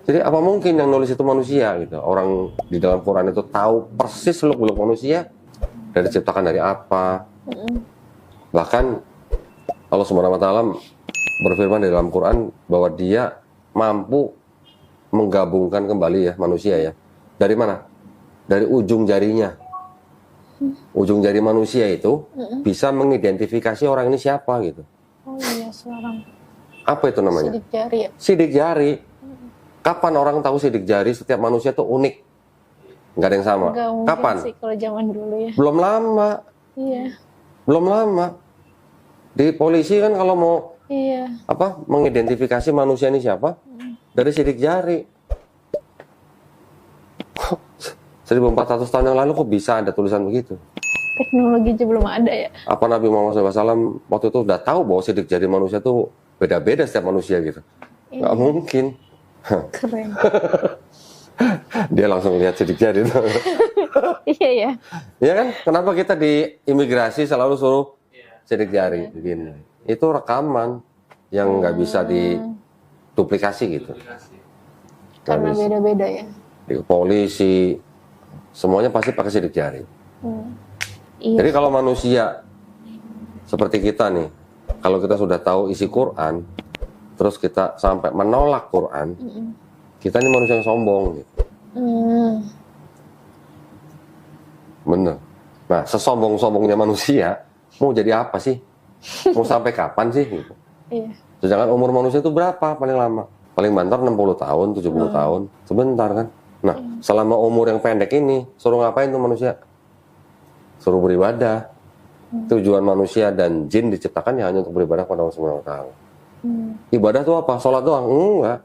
Jadi apa mungkin yang nulis itu manusia gitu? Orang di dalam Quran itu tahu persis seluk-beluk manusia, dari diciptakan dari apa. Bahkan Allah Subhanahu wa taala berfirman di dalam Quran bahwa Dia mampu menggabungkan kembali ya manusia ya. Dari mana? Dari ujung jarinya. Ujung jari manusia itu bisa mengidentifikasi orang ini siapa gitu. Oh iya, seorang Apa itu namanya? sidik jari ya. Sidik jari. Kapan orang tahu sidik jari? Setiap manusia tuh unik, nggak ada yang sama. Nggak mungkin Kapan? sih kalau zaman dulu ya. Belum lama, Iya, belum lama. Di polisi kan kalau mau iya. mengidentifikasi manusia ini siapa, dari sidik jari. 1400 tahun yang lalu kok bisa ada tulisan begitu? Teknologi aja belum ada ya. Apa Nabi Muhammad SAW waktu itu udah tahu bahwa sidik jari manusia tuh beda-beda setiap manusia gitu? Iya. Nggak mungkin. Keren. Dia langsung lihat sidik jari. Iya ya. Ya kan? Kenapa kita di imigrasi selalu suruh sidik jari begini? Itu rekaman yang nggak bisa diduplikasi gitu. Karena Nggak bisa. beda-beda ya. Di polisi semuanya pasti pakai sidik jari. Iya. Jadi kalau manusia seperti kita nih, kalau kita sudah tahu isi Quran, terus kita sampai menolak Quran, kita ini manusia yang sombong gitu. Bener. Nah, sesombong-sombongnya manusia, mau jadi apa sih? Mau sampai kapan sih? Gitu. Iya. Sedangkan umur manusia itu berapa paling lama? Paling banter 60 tahun, 70 tahun. Sebentar kan? Nah, selama umur yang pendek ini, suruh ngapain tuh manusia? Suruh beribadah. Tujuan manusia dan jin diciptakan ya hanya untuk beribadah kepada Allah Subhanahu wa taala. Ibadah itu apa? Sholat doang? Enggak.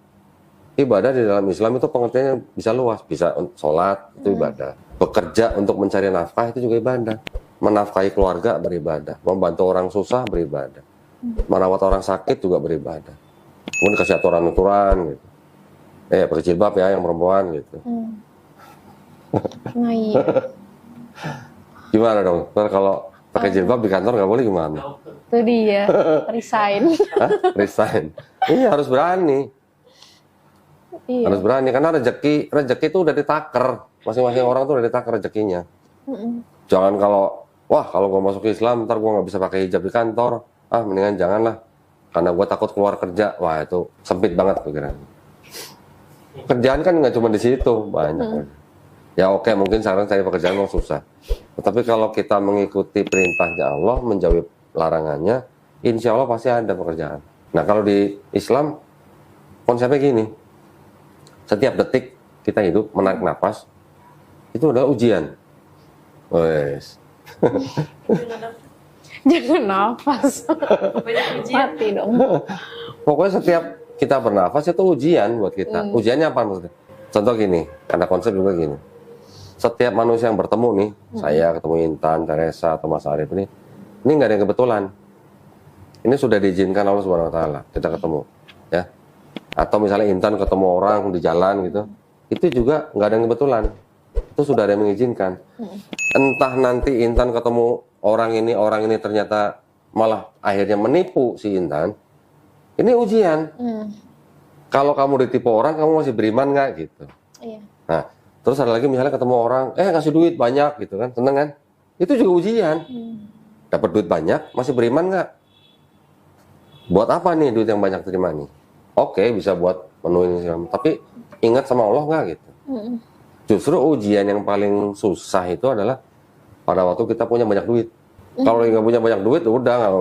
Ibadah di dalam Islam itu pengertiannya bisa luas. Bisa sholat, itu ibadah. Bekerja untuk mencari nafkah, itu juga ibadah. Menafkahi keluarga, beribadah. Membantu orang susah, beribadah. Merawat orang sakit, juga beribadah. Kemudian kasih aturan-aturan, gitu. Pakai jilbab ya, yang perempuan, gitu. Nah iya. Gimana dong? Ntar kalau pakai jilbab di kantor nggak boleh gimana? Itu dia. Resign. Hah? Resign. Iya, harus berani. Iya. Harus berani, karena rezeki itu udah ditaker. Masing-masing orang tuh udah ditaker rezekinya. Jangan kalau gue masuk Islam, ntar gue nggak bisa pakai hijab di kantor. Mendingan janganlah. Karena gue takut keluar kerja. Wah, itu sempit banget pikiran. Kerjaan kan nggak cuma di situ, banyak. Ya oke, mungkin sekarang cari pekerjaan memang susah. Tetapi kalau kita mengikuti perintahnya Allah, menjauhi larangannya, insya Allah pasti ada pekerjaan. Nah, kalau di Islam, konsepnya gini. Setiap detik kita hidup, menarik napas, itu adalah ujian. Wes. Jangan nafas. Mati dong. Pokoknya setiap kita bernafas itu ujian buat kita. Ujiannya apa maksudnya? Contoh gini, karena konsep juga gini. Setiap manusia yang bertemu nih, saya ketemu Intan, Teresa, atau Mas Arif ini nggak ada yang kebetulan. Ini sudah diizinkan Allah Subhanahu wa taala kita ketemu, ya. Atau misalnya Intan ketemu orang di jalan gitu, itu juga nggak ada yang kebetulan. Itu sudah ada yang mengizinkan. Entah nanti Intan ketemu orang ini ternyata malah akhirnya menipu si Intan. Ini ujian. Kalau kamu ditipu orang, kamu masih beriman nggak gitu? Iya. Nah, terus ada lagi misalnya ketemu orang, ngasih duit banyak gitu kan, seneng kan? Itu juga ujian. Dapat duit banyak, masih beriman nggak? Buat apa nih duit yang banyak terima nih? Oke, bisa buat penuhin Islam. Tapi ingat sama Allah nggak gitu? Justru ujian yang paling susah itu adalah pada waktu kita punya banyak duit. Kalau nggak punya banyak duit, udah nggak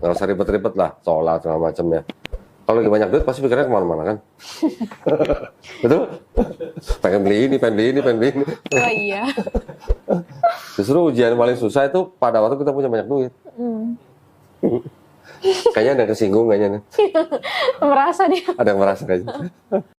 usah ribet-ribet lah, sholat segala macamnya. Kalau lagi banyak duit pasti pikirnya kemana-mana kan? Betul? Pengen beli ini. Oh iya. Justru ujian paling susah itu pada waktu kita punya banyak duit. Kayaknya ada yang kesinggung kayaknya. Merasa dia. Ada yang merasa kayaknya.